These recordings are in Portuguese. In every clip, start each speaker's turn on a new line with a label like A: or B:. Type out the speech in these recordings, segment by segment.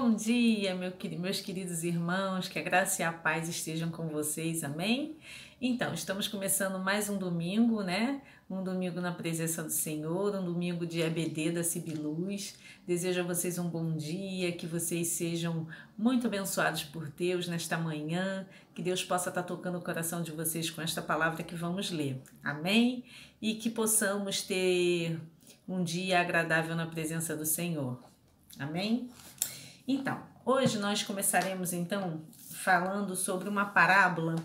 A: Bom dia, meus queridos irmãos, que a graça e a paz estejam com vocês, amém? Então, estamos começando mais um domingo, né? Um domingo na presença do Senhor, um domingo de EBD da Cibiluz. Desejo a vocês um bom dia, que vocês sejam muito abençoados por Deus nesta manhã, que Deus possa estar tocando o coração de vocês com esta palavra que vamos ler, amém? E que possamos ter um dia agradável na presença do Senhor, amém? Então, hoje nós começaremos então falando sobre uma parábola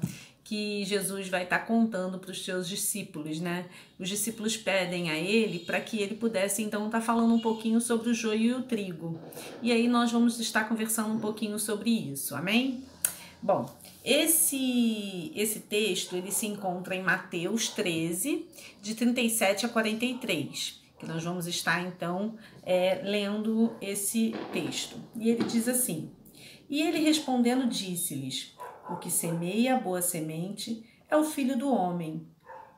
A: que Jesus vai estar contando para os seus discípulos, né? Os discípulos pedem a ele para que ele pudesse então estar falando um pouquinho sobre o joio e o trigo. E aí nós vamos estar conversando um pouquinho sobre isso, amém? Bom, esse texto ele se encontra em Mateus 13, de 37 a 43. Que nós vamos estar, então, lendo esse texto. E ele diz assim: E ele respondendo disse-lhes: O que semeia a boa semente é o Filho do Homem.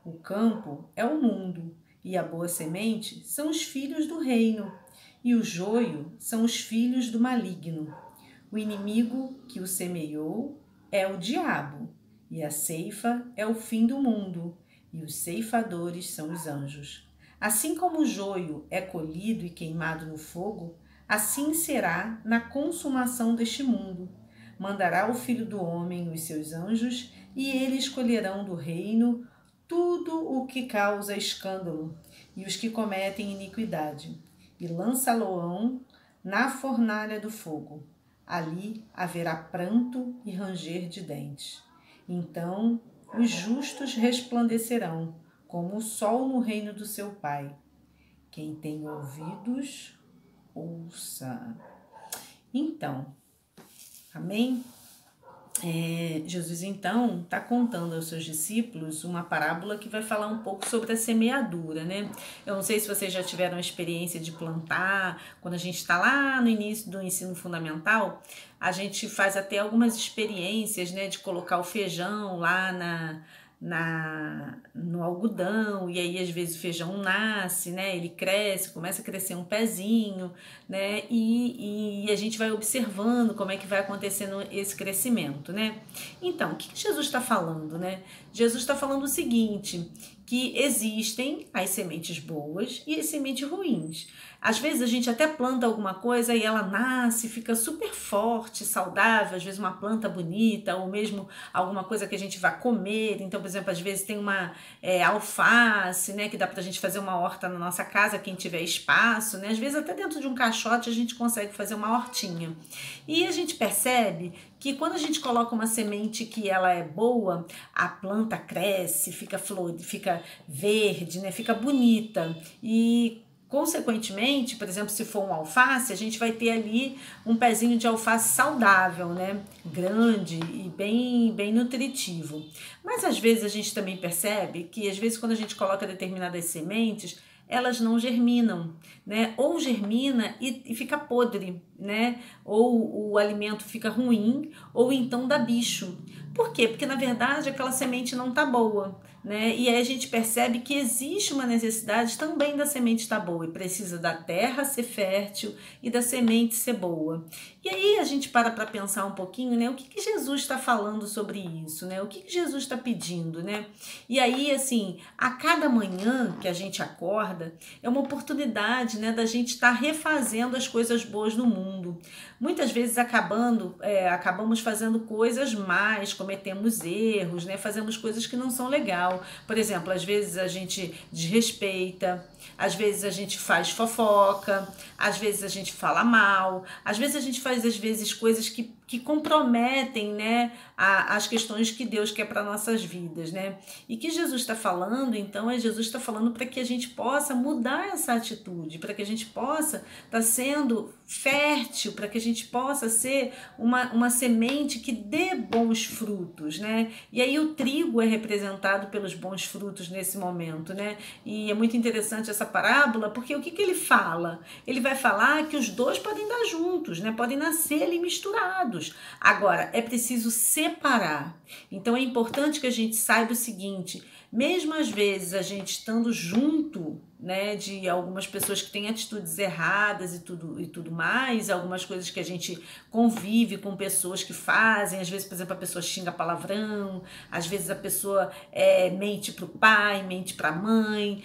A: O campo é o mundo, e a boa semente são os filhos do reino, e o joio são os filhos do maligno. O inimigo que o semeou é o diabo, e a ceifa é o fim do mundo, e os ceifadores são os anjos. Assim como o joio é colhido e queimado no fogo, assim será na consumação deste mundo. Mandará o Filho do Homem os seus anjos, e eles colherão do reino tudo o que causa escândalo, e os que cometem iniquidade, e lançá-lo-ão na fornalha do fogo. Ali haverá pranto e ranger de dentes. Então os justos resplandecerão, como o sol no reino do seu Pai. Quem tem ouvidos, ouça. Então, amém? Jesus, então, está contando aos seus discípulos uma parábola que vai falar um pouco sobre a semeadura, né? Eu não sei se vocês já tiveram a experiência de plantar, quando a gente está lá no início do ensino fundamental, a gente faz até algumas experiências, né, de colocar o feijão lá no algodão, e aí às vezes o feijão nasce, né, ele cresce, começa a crescer um pezinho, né, e a gente vai observando como é que vai acontecendo esse crescimento, né. Então, o que Jesus está falando, né? Jesus está falando o seguinte, que existem as sementes boas e as sementes ruins. Às vezes a gente até planta alguma coisa e ela nasce, fica super forte, saudável, às vezes uma planta bonita, ou mesmo alguma coisa que a gente vai comer. Então, por exemplo, às vezes tem uma alface, né, que dá pra gente fazer uma horta na nossa casa, quem tiver espaço, né? Às vezes até dentro de um caixote a gente consegue fazer uma hortinha. E a gente percebe que quando a gente coloca uma semente que ela é boa, a planta cresce, fica verde, né? Fica bonita e consequentemente, por exemplo, se for um alface, a gente vai ter ali um pezinho de alface saudável, né? Grande e bem nutritivo. Mas às vezes a gente também percebe que às vezes quando a gente coloca determinadas sementes, elas não germinam, né? Ou germina e fica podre, né? Ou o alimento fica ruim, ou então dá bicho. Por quê? Porque na verdade aquela semente não tá boa, né? E aí a gente percebe que existe uma necessidade também da semente estar boa e precisa da terra ser fértil e da semente ser boa. E aí a gente para pensar um pouquinho, né? O que Jesus está falando sobre isso, né? O que Jesus está pedindo, né? E aí, assim, a cada manhã que a gente acorda, é uma oportunidade, né, da gente estar refazendo as coisas boas no mundo. Muitas vezes acabamos fazendo coisas más, cometemos erros, né? Fazemos coisas que não são legais. Por exemplo, às vezes a gente desrespeita, às vezes a gente faz fofoca, às vezes a gente fala mal, às vezes a gente faz coisas que comprometem, né, as questões que Deus quer para nossas vidas, né? E que Jesus está falando, então, Jesus está falando para que a gente possa mudar essa atitude, para que a gente possa estar sendo fértil, para que a gente possa ser uma semente que dê bons frutos, né? E aí o trigo é representado pelos bons frutos nesse momento, né? E é muito interessante essa parábola, porque o que ele fala? Ele vai falar que os dois podem dar juntos, né? Podem nascer ali misturados. Agora, é preciso separar. Então é importante que a gente saiba o seguinte, mesmo às vezes a gente estando junto, né, de algumas pessoas que têm atitudes erradas e tudo mais, algumas coisas que a gente convive com pessoas que fazem, às vezes, por exemplo, a pessoa xinga palavrão, às vezes a pessoa mente para o pai, mente para a mãe,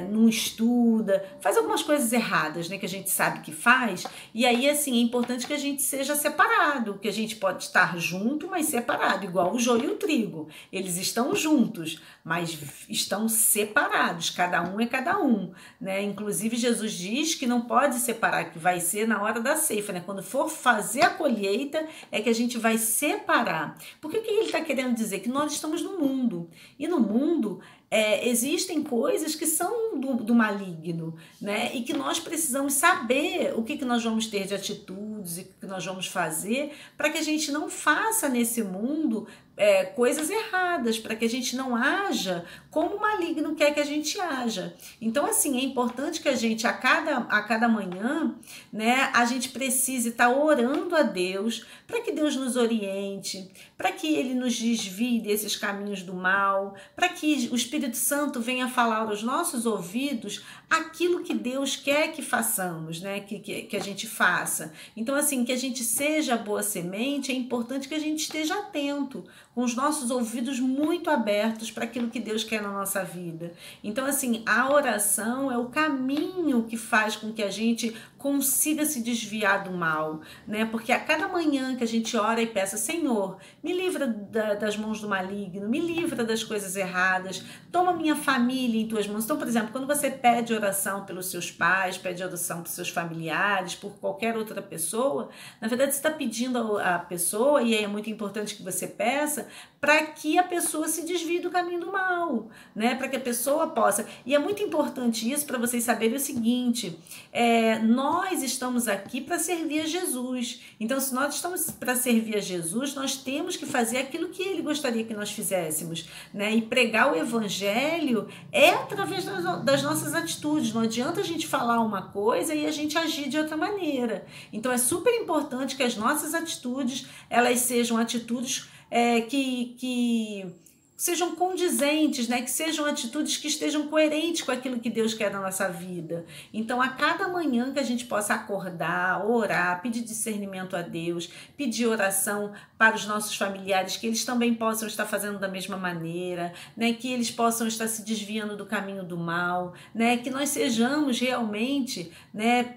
A: não estuda, faz algumas coisas erradas, né, que a gente sabe que faz, e aí, assim, é importante que a gente seja separado, que a gente pode estar junto, mas separado, igual o joio e o trigo. Eles estão juntos, mas estão separados, cada um é cada um, né? Inclusive, Jesus diz que não pode separar, que vai ser na hora da ceifa, né? Quando for fazer a colheita, é que a gente vai separar. Porque o que ele está querendo dizer? Que nós estamos no mundo, e no mundo existem coisas que são do maligno, né? E que nós precisamos saber o que nós vamos ter de atitudes e o que nós vamos fazer para que a gente não faça nesse mundo coisas erradas, para que a gente não haja como o maligno quer que a gente haja. Então, assim, é importante que a gente, a cada manhã, né, a gente precise estar orando a Deus para que Deus nos oriente, para que Ele nos desvie desses caminhos do mal, para que o Espírito Santo venha falar aos nossos ouvidos aquilo que Deus quer que façamos, né, que a gente faça. Então, assim, que a gente seja boa semente, é importante que a gente esteja atento, com os nossos ouvidos muito abertos para aquilo que Deus quer na nossa vida. Então, assim, a oração é o caminho que faz com que a gente consiga se desviar do mal, né? Porque a cada manhã que a gente ora e peça, Senhor, me livra das mãos do maligno, me livra das coisas erradas, toma minha família em tuas mãos. Então, por exemplo, quando você pede oração pelos seus pais, pede oração pelos seus familiares, por qualquer outra pessoa, na verdade você está pedindo à pessoa, e aí é muito importante que você peça, para que a pessoa se desvie do caminho do mal, né? Para que a pessoa possa. E é muito importante isso para vocês saberem o seguinte: nós estamos aqui para servir a Jesus. Então, se nós estamos para servir a Jesus, nós temos que fazer aquilo que Ele gostaria que nós fizéssemos, né? E pregar o Evangelho é através das nossas atitudes. Não adianta a gente falar uma coisa e a gente agir de outra maneira. Então, é super importante que as nossas atitudes elas sejam atitudes que sejam condizentes, né? Que sejam atitudes que estejam coerentes com aquilo que Deus quer na nossa vida. Então, a cada manhã que a gente possa acordar, orar, pedir discernimento a Deus, pedir oração para os nossos familiares, que eles também possam estar fazendo da mesma maneira, né? Que eles possam estar se desviando do caminho do mal, né? Que nós sejamos realmente, né?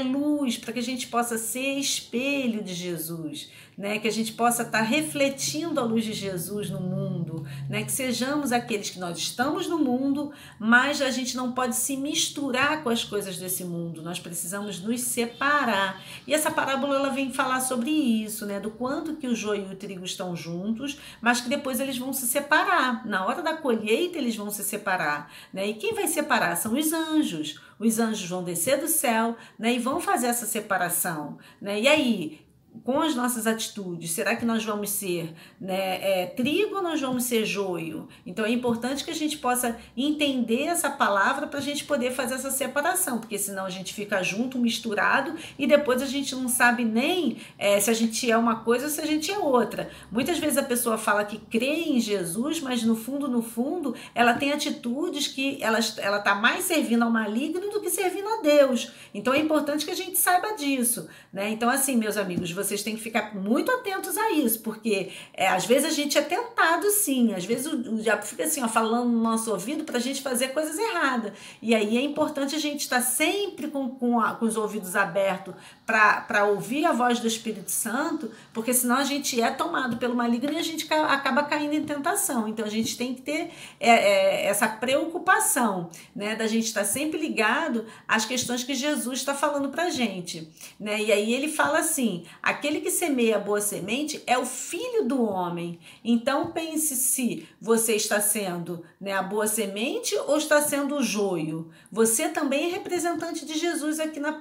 A: Luz, para que a gente possa ser espelho de Jesus, né? Que a gente possa estar refletindo a luz de Jesus no mundo, né? Que sejamos aqueles que nós estamos no mundo, mas a gente não pode se misturar com as coisas desse mundo, nós precisamos nos separar. E essa parábola ela vem falar sobre isso, né? Do quanto que o joio e o trigo estão juntos, mas que depois eles vão se separar. Na hora da colheita eles vão se separar, né? E quem vai separar são os anjos. Os anjos vão descer do céu, né? E vão fazer essa separação, né? E aí, com as nossas atitudes, será que nós vamos ser, né, trigo ou nós vamos ser joio? Então é importante que a gente possa entender essa palavra para a gente poder fazer essa separação, porque senão a gente fica junto, misturado, e depois a gente não sabe nem se a gente é uma coisa ou se a gente é outra. Muitas vezes a pessoa fala que crê em Jesus, mas no fundo, ela tem atitudes que ela está mais servindo ao maligno do que servindo a Deus. Então é importante que a gente saiba disso, né? Então, assim, meus amigos, vocês têm que ficar muito atentos a isso, porque às vezes a gente é tentado sim, às vezes o diabo fica assim, ó, falando no nosso ouvido para a gente fazer coisas erradas, e aí é importante a gente estar sempre com os ouvidos abertos para ouvir a voz do Espírito Santo, porque senão a gente é tomado pelo maligno e a gente acaba caindo em tentação. Então a gente tem que ter essa preocupação, né, da gente estar sempre ligado às questões que Jesus está falando para a gente, né? E aí ele fala assim: aquele que semeia a boa semente é o filho do homem. Então pense se você está sendo, né, a boa semente ou está sendo o joio. Você também é representante de Jesus aqui na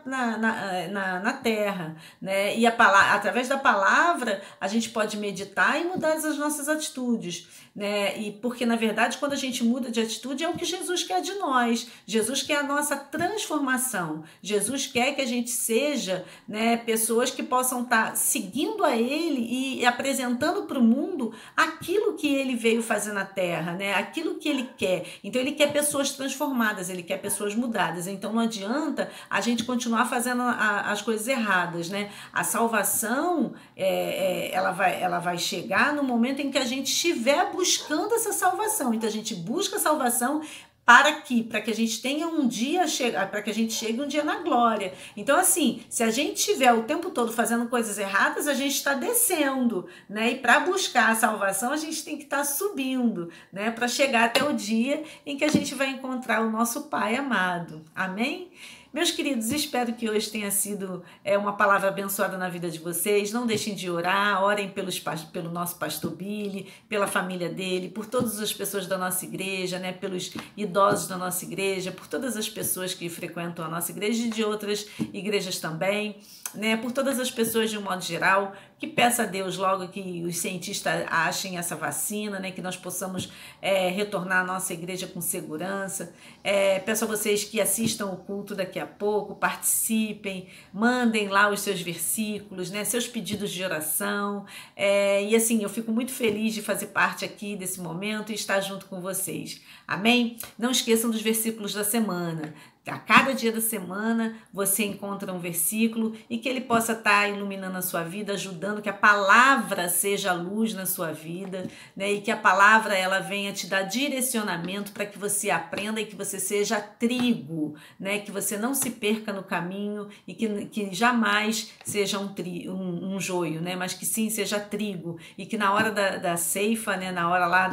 A: terra, né? E através da palavra a gente pode meditar e mudar as nossas atitudes, né? E porque na verdade quando a gente muda de atitude é o que Jesus quer de nós. Jesus quer a nossa transformação. Jesus quer que a gente seja, né, pessoas que possam estar está seguindo a Ele e apresentando para o mundo aquilo que Ele veio fazer na Terra, né? Aquilo que Ele quer. Então Ele quer pessoas transformadas, Ele quer pessoas mudadas. Então não adianta a gente continuar fazendo as coisas erradas, né? A salvação, ela vai chegar no momento em que a gente estiver buscando essa salvação. Então a gente busca a salvação para que a gente tenha um dia, para que a gente chegue um dia na glória. Então, assim, se a gente estiver o tempo todo fazendo coisas erradas, a gente está descendo, né? E para buscar a salvação, a gente tem que estar subindo, né? Para chegar até o dia em que a gente vai encontrar o nosso Pai amado. Amém? Meus queridos, espero que hoje tenha sido uma palavra abençoada na vida de vocês. Não deixem de orar, orem pelo nosso pastor Billy, pela família dele, por todas as pessoas da nossa igreja, né? Pelos idosos da nossa igreja, por todas as pessoas que frequentam a nossa igreja e de outras igrejas também, né? Por todas as pessoas de um modo geral, que peça a Deus logo que os cientistas achem essa vacina, né? Que nós possamos retornar à nossa igreja com segurança. Peço a vocês que assistam o culto daqui a pouco, participem, mandem lá os seus versículos, né? Seus pedidos de oração. E assim, eu fico muito feliz de fazer parte aqui desse momento e estar junto com vocês. Amém? Não esqueçam dos versículos da semana. A cada dia da semana você encontra um versículo e que ele possa estar iluminando a sua vida, ajudando que a palavra seja a luz na sua vida, né? E que a palavra ela venha te dar direcionamento para que você aprenda e que você seja trigo, né? Que você não se perca no caminho e que jamais seja um joio, né? Mas que sim seja trigo e que na hora da ceifa, né? Na hora lá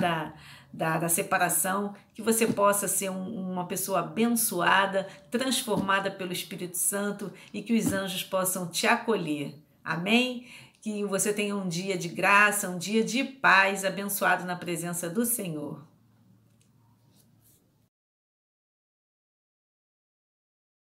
A: da separação, que você possa ser uma pessoa abençoada, transformada pelo Espírito Santo e que os anjos possam te acolher. Amém? Que você tenha um dia de graça, um dia de paz, abençoado na presença do Senhor.